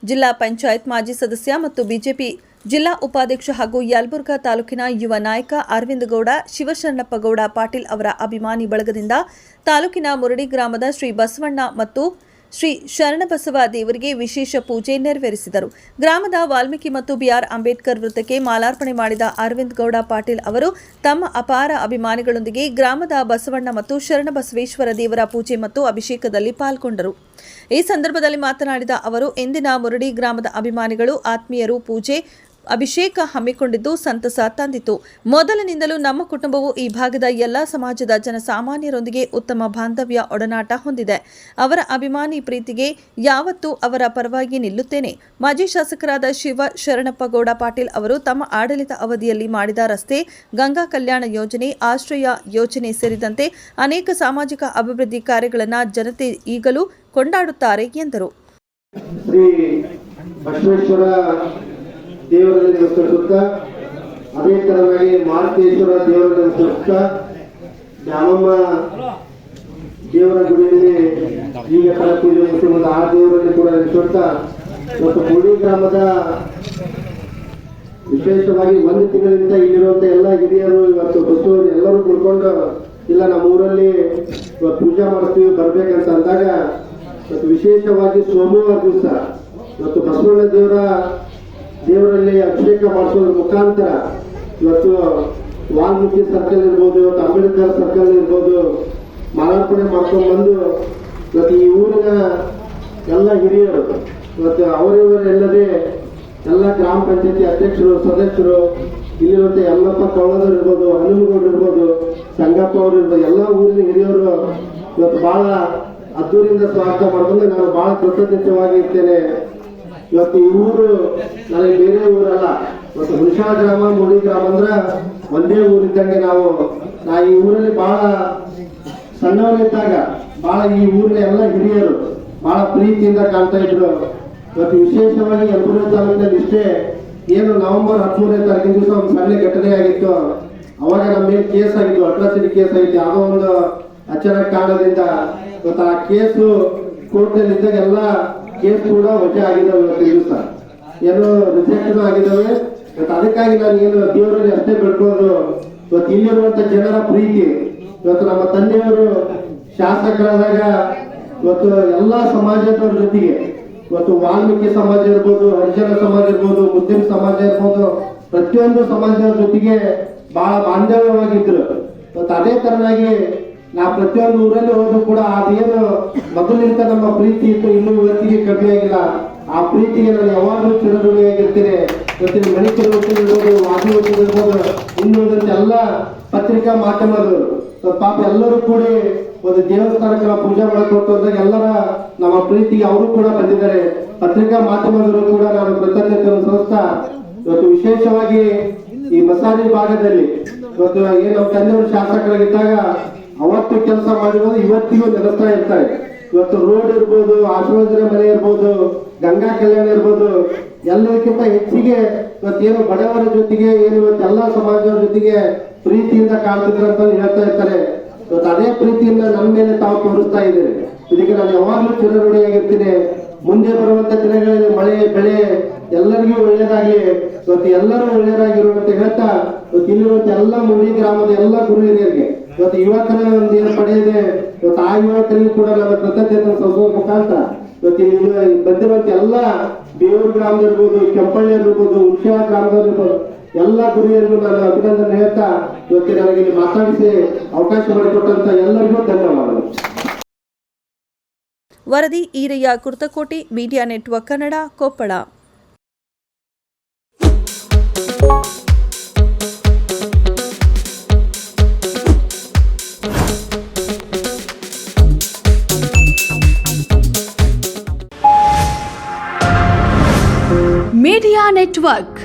ಜಿಲ್ಲಾ ಪಂಚಾಯತ್ ಮಾಜಿ ಸದಸ್ಯ ಮತ್ತು ಬಿಜೆಪಿ ಜಿಲ್ಲಾ ಉಪಾಧ್ಯಕ್ಷ ಹಾಗೂ ಯಲಬುರ್ಗಾ ತಾಲೂಕಿನ ಯುವ ನಾಯಕ ಅರವಿಂದ ಗೌಡ ಶಿವಶರಣಪ್ಪ ಗೌಡ ಪಾಟೀಲ್ ಅವರ ಅಭಿಮಾನಿ ಬಳಗದಿಂದ ತಾಲೂಕಿನ ಮುರಡಿ ಗ್ರಾಮದ ಶ್ರೀ ಬಸವಣ್ಣ ಮತ್ತು ಶ್ರೀ ಶರಣಬಸವ ದೇವರಿಗೆ ವಿಶೇಷ ಪೂಜೆ ನೆರವೇರಿಸಿದರು. ಗ್ರಾಮದ ವಾಲ್ಮೀಕಿ ಮತ್ತು ಬಿಆರ್ ಅಂಬೇಡ್ಕರ್ ವೃತ್ತಕ್ಕೆ ಮಾಲಾರ್ಪಣೆ ಮಾಡಿದ ಅರವಿಂದ ಗೌಡ ಪಾಟೀಲ್ ಅವರು ತಮ್ಮ ಅಪಾರ ಅಭಿಮಾನಿಗಳೊಂದಿಗೆ ಗ್ರಾಮದ ಬಸವಣ್ಣ ಮತ್ತು ಶರಣಬಸವೇಶ್ವರ ದೇವರ ಪೂಜೆ ಮತ್ತು ಅಭಿಷೇಕದಲ್ಲಿ ಪಾಲ್ಗೊಂಡರು. ಈ ಸಂದರ್ಭದಲ್ಲಿ ಮಾತನಾಡಿದ ಅವರು, ಇಂದಿನ ಮುರಡಿ ಗ್ರಾಮದ ಅಭಿಮಾನಿಗಳು ಆತ್ಮೀಯರು ಪೂಜೆ ಅಭಿಷೇಕ ಹಮ್ಮಿಕೊಂಡಿದ್ದು ಸಂತಸ ತಂದಿತು. ಮೊದಲಿನಿಂದಲೂ ನಮ್ಮ ಕುಟುಂಬವು ಈ ಭಾಗದ ಎಲ್ಲಾ ಸಮಾಜದ ಜನಸಾಮಾನ್ಯರೊಂದಿಗೆ ಉತ್ತಮ ಬಾಂಧವ್ಯ ಒಡನಾಟ ಹೊಂದಿದೆ. ಅವರ ಅಭಿಮಾನಿ ಪ್ರೀತಿಗೆ ಯಾವತ್ತೂ ಅವರ ಪರವಾಗಿ ನಿಲ್ಲುತ್ತೇನೆ. ಮಾಜಿ ಶಾಸಕರಾದ ಶಿವ ಶರಣಪ್ಪ ಗೌಡ ಪಾಟೀಲ್ ಅವರು ತಮ್ಮ ಆಡಳಿತ ಅವಧಿಯಲ್ಲಿ ಮಾಡಿದ ರಸ್ತೆ, ಗಂಗಾ ಕಲ್ಯಾಣ ಯೋಜನೆ, ಆಶ್ರಯ ಯೋಜನೆ ಸೇರಿದಂತೆ ಅನೇಕ ಸಾಮಾಜಿಕ ಅಭಿವೃದ್ಧಿ ಕಾರ್ಯಗಳನ್ನು ಜನತೆ ಈಗಲೂ ಕೊಂಡಾಡುತ್ತಾರೆ ಎಂದರು. ದೇವರಲ್ಲಿ ನಮಸ್ಕರಿಸುತ್ತಾ, ಅದೇ ತರವಾಗಿ ಮಾರುತೇಶ್ವರ ದೇವರಲ್ಲಿ ನಮಸ್ಕರಿಸುತ್ತಾ, ದ್ಯಾಮಮ್ಮ ದೇವರ ಗುಡಿಯಲ್ಲಿ ಈಗ ತರ ಪೂಜೆ ಮುಗಿಸುವುದು ಆ ದೇವರಲ್ಲಿ ಕೂಡ ನೆನೆಸುತ್ತಾ, ಮತ್ತು ಮುರಡಿ ಗ್ರಾಮದ ವಿಶೇಷವಾಗಿ ಒಂದು ತಿಂಗಳಿಂದ ಇಲ್ಲಿರುವಂತ ಎಲ್ಲ ಹಿರಿಯರು ಇವತ್ತು ಬಸವರು ಎಲ್ಲರೂ ಕುಳ್ಕೊಂಡು ಇಲ್ಲ ನಮ್ಮ ಊರಲ್ಲಿ ಪೂಜೆ ಮಾಡ್ತೀವಿ ಬರ್ಬೇಕಂತ ಅಂದಾಗ ಮತ್ತು ವಿಶೇಷವಾಗಿ ಸೋಮವಾರ ದಿವಸ ಇವತ್ತು ಬಸವಣ್ಣ ದೇವರಲ್ಲಿ ಅಭಿಷೇಕ ಮಾಡಿಸೋದ್ರ ಮುಖಾಂತರ ಇವತ್ತು ವಾಲ್ಮೀಕಿ ಸರ್ಕಲ್ ಇರ್ಬೋದು, ಇವತ್ತು ಅಂಬೇಡ್ಕರ್ ಸರ್ಕಲ್ ಇರ್ಬೋದು, ಮಾಲಾರ್ಪಣೆ ಮಾಡ್ಕೊಂಡು ಬಂದು ಇವತ್ತು ಈ ಊರಿನ ಎಲ್ಲ ಹಿರಿಯರು ಇವತ್ತು ಅವರಿವರೆಲ್ಲದೆ ಎಲ್ಲ ಗ್ರಾಮ ಪಂಚಾಯತಿ ಅಧ್ಯಕ್ಷರು, ಸದಸ್ಯರು, ಇಲ್ಲಿರುವಂತ ಯಲ್ಲಪ್ಪ ಕವಳದವ್ರು ಇರ್ಬೋದು, ಹನುಮಗೌಡರು ಇರ್ಬೋದು, ಸಂಗಪ್ಪ ಅವರು ಇರ್ಬೋದು, ಎಲ್ಲ ಊರಿನ ಹಿರಿಯರು ಇವತ್ತು ಬಹಳ ಅದ್ದೂರಿಂದ ಸ್ವಾಗತ ಮಾಡ್ಕೊಂಡು ನಾನು ಬಹಳ ಕೃತಜ್ಞವಾಗಿರ್ತೇನೆ. ಇವತ್ತು ಈ ಊರು ನನಗೆ ಬೇರೆ ಊರಲ್ಲ, ಇವತ್ತು ಹುಣಸಾ ಗ್ರಾಮ ಮುರಡಿ ಗ್ರಾಮ ಅಂದ್ರ ಒಂದೇ ಊರಿದ್ದಂಗೆ ನಾ ಈ ಊರಲ್ಲಿ ಬಹಳ ಸಣ್ಣವನಿದ್ದಾಗ ಬಹಳ ಈ ಊರಿನ ಎಲ್ಲ ಹಿರಿಯರು ಬಹಳ ಪ್ರೀತಿಯಿಂದ ಕಾಣ್ತಾ ಇದ್ರು. ಇವತ್ತು ವಿಶೇಷವಾಗಿ ಯಲಬುರ್ಗಾ ತಾಲೂಕಿನಲ್ಲಿ ಇಷ್ಟೇ ಏನು ನವೆಂಬರ್ 13ನೇ ತಾರೀಕಿನ ದಿವಸ ಒಂದು ಸಣ್ಣ ಘಟನೆ ಆಗಿತ್ತು. ಅವಾಗ ನಮ್ಮ ಮೇಲೆ ಕೇಸ್ ಆಗಿತ್ತು, ಅಟ್ರಾಸಿಟಿ ಕೇಸ್ ಆಗಿತ್ತು. ಯಾವುದೋ ಒಂದು ಅಚಾನಕ್ ಕಾರಣದಿಂದ ಇವತ್ತು ಆ ಕೇಸು ಕೋರ್ಟ್ನಲ್ಲಿ ಇದ್ದಾಗ ಎಲ್ಲ ಕೇಸ್ ಕೂಡ ವಜಾ ಆಗಿದ್ದಾವೆ. ಇವತ್ತು ದಿವಸ ಏನೋ ರಿಜೆಕ್ಟ್ ಆಗಿದ್ದಾವೆ. ಇವತ್ತು ಅದಕ್ಕಾಗಿ ನಾನು ಏನು ದೇವರಲ್ಲಿ ಅಷ್ಟೇ ಬಿಡ್ಬೋದು, ಇವತ್ತು ಇಲ್ಲಿರುವಂತ ಜನರ ಪ್ರೀತಿ, ಇವತ್ತು ನಮ್ಮ ತಂದೆಯವರು ಶಾಸಕರಾದಾಗ ಇವತ್ತು ಎಲ್ಲಾ ಸಮಾಜದವ್ರ ಜೊತೆಗೆ ಇವತ್ತು ವಾಲ್ಮೀಕಿ ಸಮಾಜ ಇರ್ಬೋದು, ಹರಿಜನ ಸಮಾಜ ಇರ್ಬೋದು, ಮುಸ್ಲಿಂ ಸಮಾಜ ಇರ್ಬೋದು, ಪ್ರತಿಯೊಂದು ಸಮಾಜದ ಜೊತೆಗೆ ಬಹಳ ಬಾಂಧವ್ಯವಾಗಿದ್ರು. ಇವತ್ತು ಅದೇ ತರನಾಗಿ ನಾ ಪ್ರತಿಯೊಂದು ಊರಲ್ಲಿ ಹೋದ್ರು ಕೂಡ ಅದೇನು ಮೊದಲಿಂದ ನಮ್ಮ ಪ್ರೀತಿ ಇತ್ತು, ಇನ್ನೂ ಇವತ್ತಿಗೆ ಕಮ್ಮಿ ಆಗಿಲ್ಲ. ಆ ಪ್ರೀತಿಗೆ ನಾನು ಯಾವಾಗಲೂ ಚಿರಋಣಿಯಾಗಿರ್ತೇನೆ. ಇವತ್ತಿನ ಮಣಿಕರು ಇರ್ಬೋದು, ವಾದಿವಚನ ಇರ್ಬೋದು, ಇನ್ನುಳಿದಂತೆ ಎಲ್ಲ ಪತ್ರಿಕಾ ಮಾಧ್ಯಮದವರು ಪಾಪ ಎಲ್ಲರೂ ಕೂಡಿ ಒಂದು ದೇವಸ್ಥಾನಕ್ಕೆ ನಾವು ಪೂಜೆ ಮಾಡಿಕೊಟ್ಟು ಅಂದಾಗ ಎಲ್ಲರ ನಮ್ಮ ಪ್ರೀತಿಗೆ ಅವರು ಕೂಡ ಬಂದಿದ್ದಾರೆ. ಪತ್ರಿಕಾ ಮಾಧ್ಯಮದವರು ಕೂಡ ನಾನು ಕೃತಜ್ಞತೆಯನ್ನು ಸಲ್ಲಿಸ್ತಾ, ಇವತ್ತು ವಿಶೇಷವಾಗಿ ಈ ಮಸಾಲಿ ಭಾಗದಲ್ಲಿ ಇವತ್ತು ಏನು ನಮ್ಮ ತಂದೆಯವರು ಶಾಸಕರಾಗಿದ್ದಾಗ ಅವತ್ತು ಕೆಲಸ ಮಾಡಿರೋದು ಇವತ್ತಿಗೂ ನೆಲೆಸ್ತಾ ಇರ್ತಾರೆ. ಇವತ್ತು ರೋಡ್ ಇರ್ಬೋದು, ಆಶ್ವಾಸನೆ ಮನೆ ಇರ್ಬೋದು, ಗಂಗಾ ಕಲ್ಯಾಣ ಇರ್ಬೋದು, ಎಲ್ಲಕ್ಕಿಂತ ಹೆಚ್ಚಿಗೆ ಇವತ್ತೇನು ಬಡವರ ಜೊತೆಗೆ ಏನು ಇವತ್ತೆಲ್ಲ ಸಮಾಜದ ಜೊತೆಗೆ ಪ್ರೀತಿಯಿಂದ ಕಾಣ್ತಿದ್ರು ಅಂತ ಹೇಳ್ತಾ ಇರ್ತಾರೆ. ಇವತ್ತು ಅದೇ ಪ್ರೀತಿಯಿಂದ ನನ್ನ ಮೇಲೆ ತಾವು ತೋರಿಸ್ತಾ ಇದ್ದೀರಿ. ಇದಕ್ಕೆ ನಾನು ಯಾವಾಗಲೂ ಚಿರಋಣಿಯಾಗಿರ್ತೀನಿ. ಮುಂದೆ ಬರುವಂತ ದಿನಗಳಲ್ಲಿ ಮಳೆ ಬೆಳೆ ಎಲ್ಲರಿಗೂ ಒಳ್ಳೇದಾಗ್ಲಿ, ಇವತ್ತು ಎಲ್ಲರೂ ಒಳ್ಳೇದಾಗಿರುವಂತ ಹೇಳ್ತಾ ಇವತ್ತು ಇಲ್ಲಿರುವಂತ ಎಲ್ಲ ಮುರಡಿ ಗ್ರಾಮದ ಎಲ್ಲ ಗುರು ಹಿರಿಯರಿಗೆ ಇವತ್ತು ಯುವಕರ ಒಂದು ಏನು ಪಡೆಯಿದೆ, ಇವತ್ತು ಆ ಯುವಕರಿಗೂ ಕೂಡ ನನ್ನ ಕೃತಜ್ಞತೆ ಸಲ್ಲಿಸುವ ಮುಖಾಂತರ ಇವತ್ತು ಇಲ್ಲಿ ಬಂದಿರುವಂತ ಎಲ್ಲ ಬೇವೂರು ಗ್ರಾಮದಲ್ಲಿರ್ಬೋದು, ಕೆಂಪಳ್ಳಿ ಇರ್ಬೋದು, ಹುಣಸಾ ಗ್ರಾಮದಲ್ಲಿರ್ಬೋದು, ಎಲ್ಲ ಗುರಿಯರಿಗೂ ನಾನು ಅಭಿನಂದನೆ ಹೇಳ್ತಾ ಇವತ್ತು ನನಗೆ ಇಲ್ಲಿ ಮಾತಾಡಿಸಿ ಅವಕಾಶ ಮಾಡಿಕೊಟ್ಟಂತ ಎಲ್ಲರಿಗೂ ಧನ್ಯವಾದಗಳು. ವರದಿ Eerayya, Kurtakoti, media network Kannada, Koppal. Media network